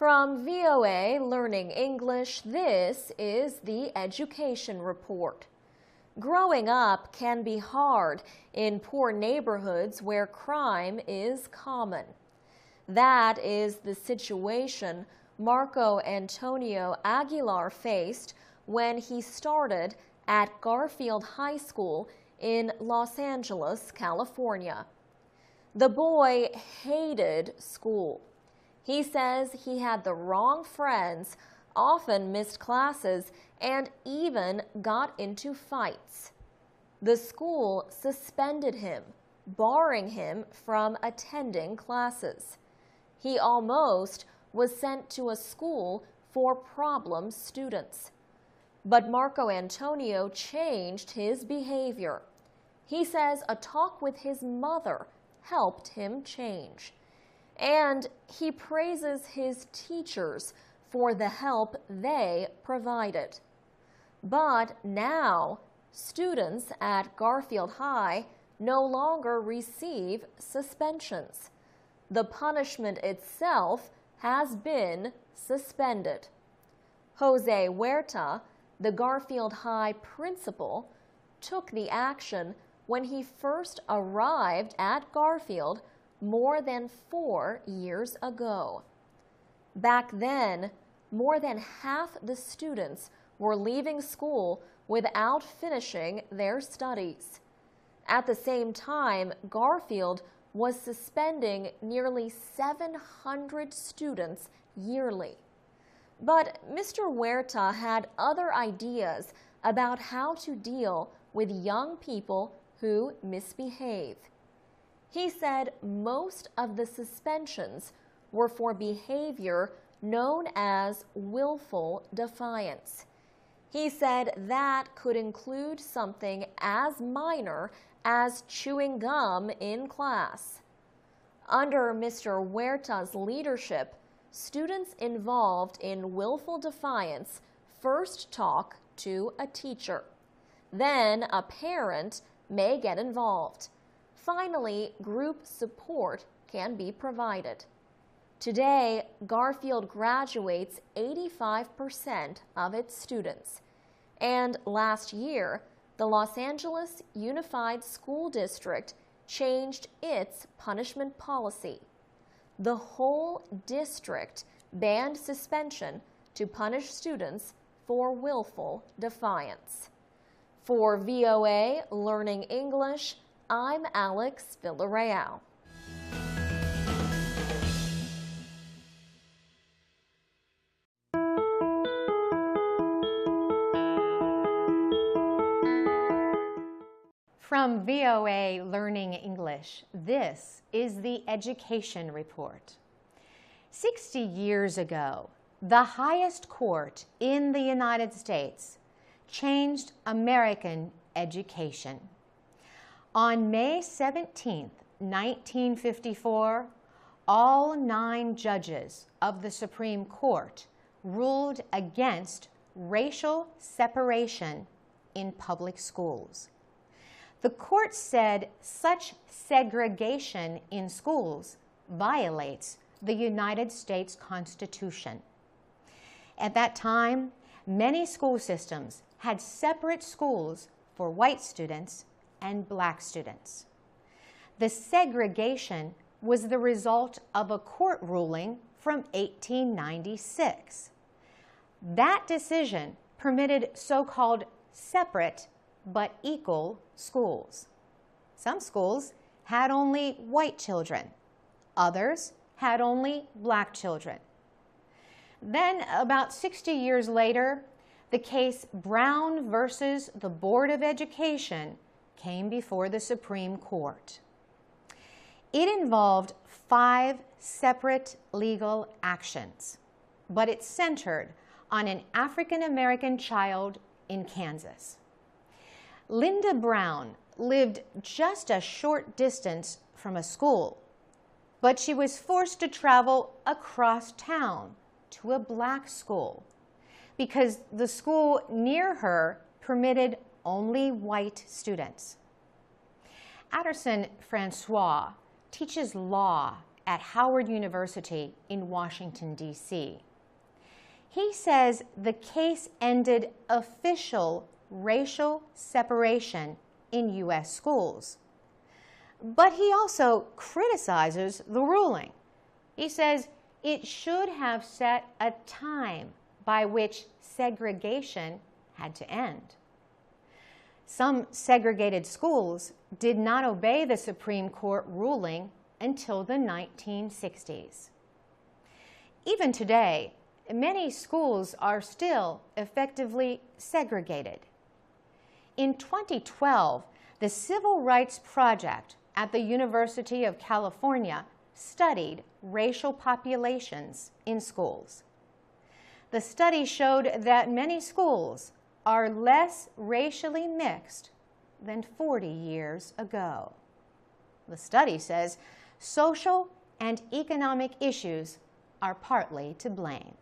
From VOA Learning English, this is the Education Report. Growing up can be hard in poor neighborhoods where crime is common. That is the situation Marco Antonio Aguilar faced when he started at Garfield High School in Los Angeles, California. The boy hated school. He says he had the wrong friends, often missed classes, and even got into fights. The school suspended him, barring him from attending classes. He almost was sent to a school for problem students. But Marco Antonio changed his behavior. He says a talk with his mother helped him change. And he praises his teachers for the help they provided. But now, students at Garfield High no longer receive suspensions. The punishment itself has been suspended. Jose Huerta, the Garfield High principal, took the action when he first arrived at Garfield more than 4 years ago. Back then, more than half the students were leaving school without finishing their studies. At the same time, Garfield was suspending nearly 700 students yearly. But Mr. Huerta had other ideas about how to deal with young people who misbehave. He said most of the suspensions were for behavior known as willful defiance. He said that could include something as minor as chewing gum in class. Under Mr. Huerta's leadership, students involved in willful defiance first talk to a teacher. Then a parent may get involved. Finally, group support can be provided. Today, Garfield graduates 85% of its students. And last year, the Los Angeles Unified School District changed its punishment policy. The whole district banned suspension to punish students for willful defiance. For VOA Learning English, I'm Alex Villarreal. From VOA Learning English, this is the Education Report. 60 years ago, the highest court in the United States changed American education. On May 17, 1954, all 9 judges of the Supreme Court ruled against racial separation in public schools. The court said such segregation in schools violates the United States Constitution. At that time, many school systems had separate schools for white students and black students. The segregation was the result of a court ruling from 1896. That decision permitted so-called separate but equal schools. Some schools had only white children. Others had only black children. Then, about 60 years later, the case Brown versus the Board of Education came before the Supreme Court. It involved 5 separate legal actions, but it centered on an African-American child in Kansas. Linda Brown lived just a short distance from a school, but she was forced to travel across town to a black school because the school near her permitted only white students. Aderson Francois teaches law at Howard University in Washington, D.C. He says the case ended official racial separation in U.S. schools. But he also criticizes the ruling. He says it should have set a time by which segregation had to end. Some segregated schools did not obey the Supreme Court ruling until the 1960s. Even today, many schools are still effectively segregated. In 2012, the Civil Rights Project at the University of California studied racial populations in schools. The study showed that many schools are less racially mixed than 40 years ago. The study says social and economic issues are partly to blame.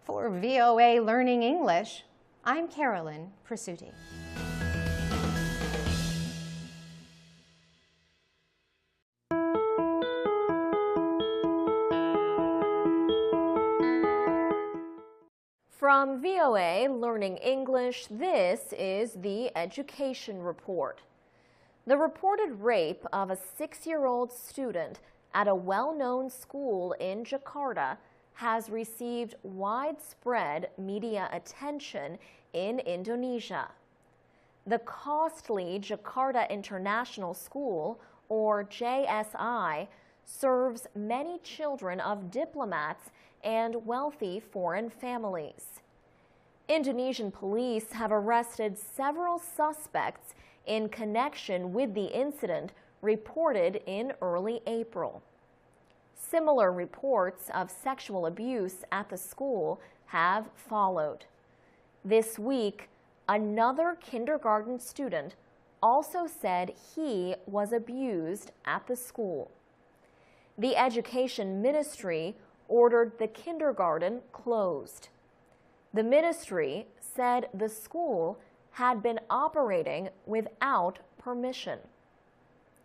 For VOA Learning English, I'm Carolyn Presutti. From VOA Learning English, this is the Education Report. The reported rape of a 6-year-old student at a well-known school in Jakarta has received widespread media attention in Indonesia. The costly Jakarta International School, or JSI, serves many children of diplomats and wealthy foreign families. Indonesian police have arrested several suspects in connection with the incident reported in early April. Similar reports of sexual abuse at the school have followed. This week, another kindergarten student also said he was abused at the school. The Education Ministry ordered the kindergarten closed. The ministry said the school had been operating without permission.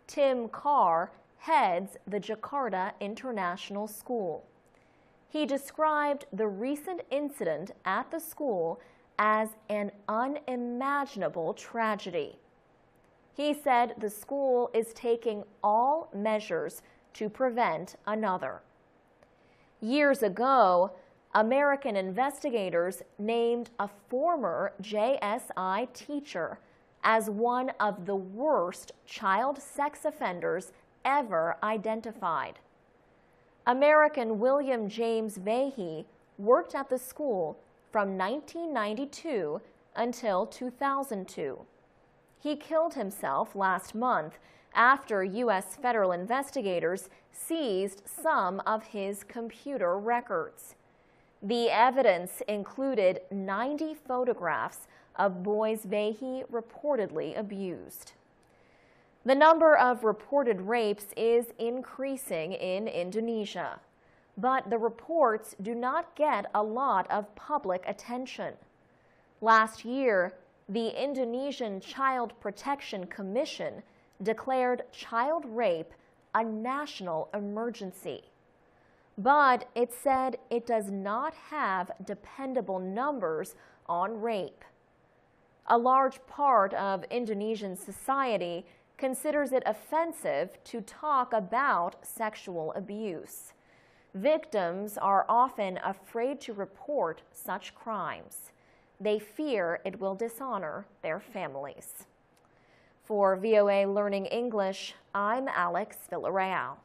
Tim Carr heads the Jakarta International School. He described the recent incident at the school as an unimaginable tragedy. He said the school is taking all measures to prevent another. Years ago, American investigators named a former JSI teacher as one of the worst child sex offenders ever identified. American William James Vahey worked at the school from 1992 until 2002. He killed himself last month after U.S. federal investigators seized some of his computer records. The evidence included 90 photographs of boys Vahey reportedly abused. The number of reported rapes is increasing in Indonesia, but the reports do not get a lot of public attention. Last year, the Indonesian Child Protection Commission declared child rape a national emergency. But it said it does not have dependable numbers on rape. A large part of Indonesian society considers it offensive to talk about sexual abuse. Victims are often afraid to report such crimes. They fear it will dishonor their families. For VOA Learning English, I'm Alex Villarreal.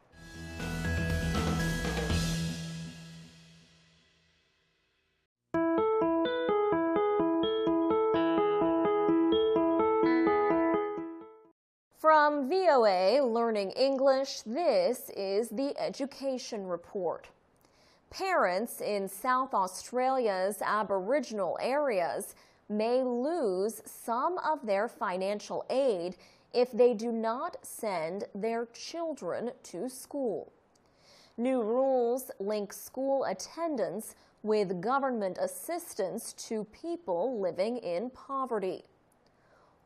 From VOA Learning English, this is the Education Report. Parents in South Australia's Aboriginal areas may lose some of their financial aid if they do not send their children to school. New rules link school attendance with government assistance to people living in poverty.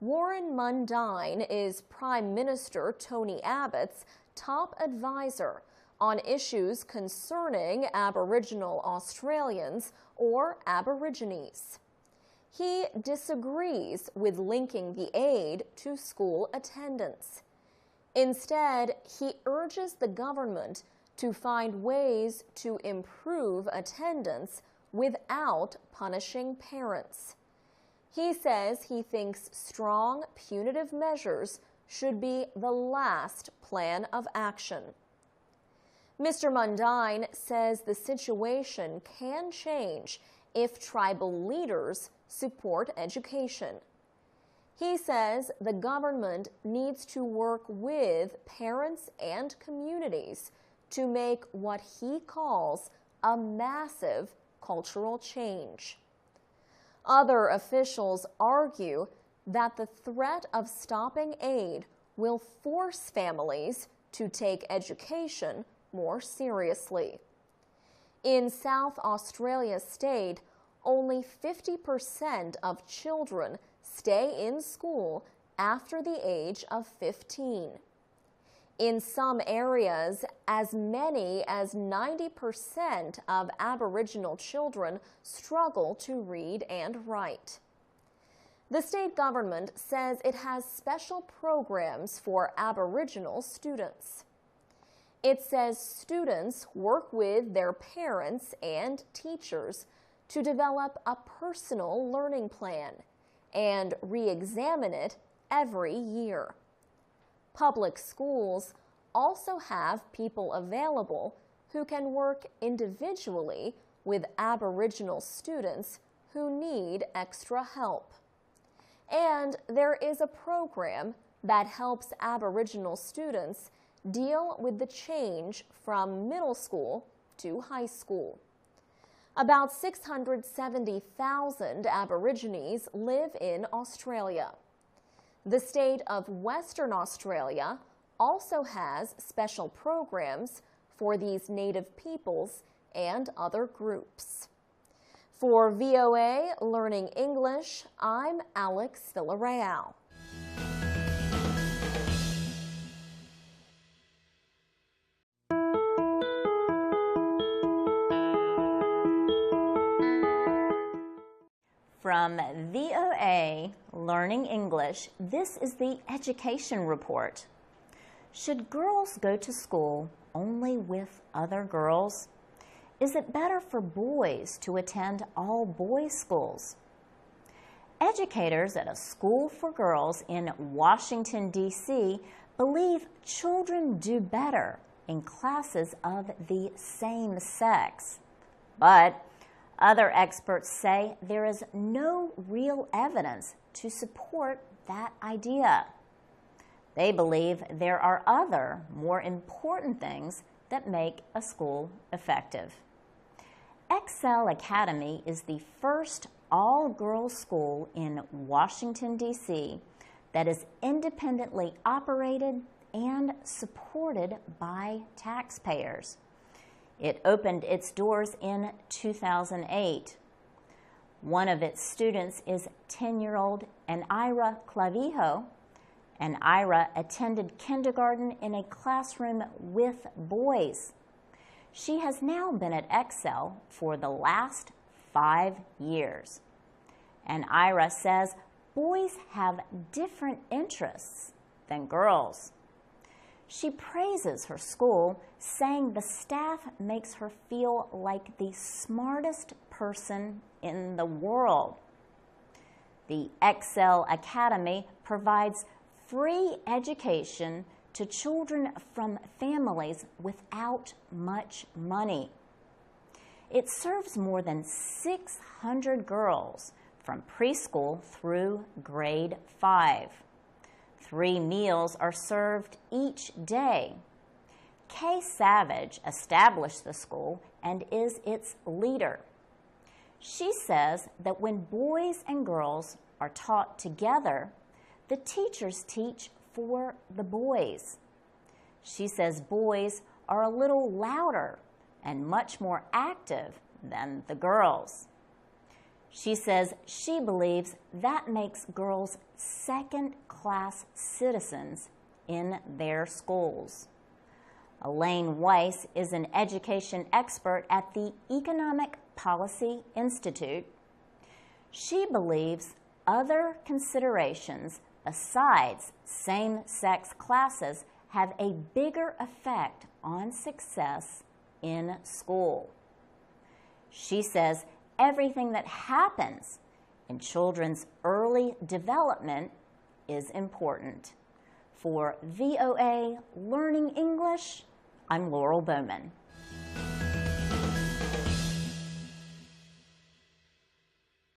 Warren Mundine is Prime Minister Tony Abbott's top advisor on issues concerning Aboriginal Australians or Aborigines. He disagrees with linking the aid to school attendance. Instead, he urges the government to find ways to improve attendance without punishing parents. He says he thinks strong punitive measures should be the last plan of action. Mr. Mundine says the situation can change if tribal leaders support education. He says the government needs to work with parents and communities to make what he calls a massive cultural change. Other officials argue that the threat of stopping aid will force families to take education more seriously. In South Australia State, only 50% of children stay in school after the age of 15. In some areas, as many as 90% of Aboriginal children struggle to read and write. The state government says it has special programs for Aboriginal students. It says students work with their parents and teachers to develop a personal learning plan and re-examine it every year. Public schools also have people available who can work individually with Aboriginal students who need extra help. And there is a program that helps Aboriginal students deal with the change from middle school to high school. About 670,000 Aborigines live in Australia. The state of Western Australia also has special programs for these native peoples and other groups. For VOA Learning English, I'm Alex Villarreal. From VOA Learning English, this is the Education Report. Should girls go to school only with other girls? Is it better for boys to attend all boys schools? Educators at a school for girls in Washington, D.C. believe children do better in classes of the same sex. But other experts say there is no real evidence to support that idea. They believe there are other, more important things that make a school effective. Excel Academy is the first all-girls school in Washington, D.C. that is independently operated and supported by taxpayers. It opened its doors in 2008. One of its students is 10-year-old Anaira Clavijo. Anaira attended kindergarten in a classroom with boys. She has now been at Excel for the last 5 years. Anaira says boys have different interests than girls. She praises her school, saying the staff makes her feel like the smartest person in the world. The Excel Academy provides free education to children from families without much money. It serves more than 600 girls from preschool through grade 5. 3 meals are served each day. Kay Savage established the school and is its leader. She says that when boys and girls are taught together, the teachers teach for the boys. She says boys are a little louder and much more active than the girls. She says she believes that makes girls second-class citizens in their schools. Elaine Weiss is an education expert at the Economic Policy Institute. She believes other considerations besides same-sex classes have a bigger effect on success in school. She says everything that happens in children's early development is important. For VOA Learning English, I'm Laurel Bowman.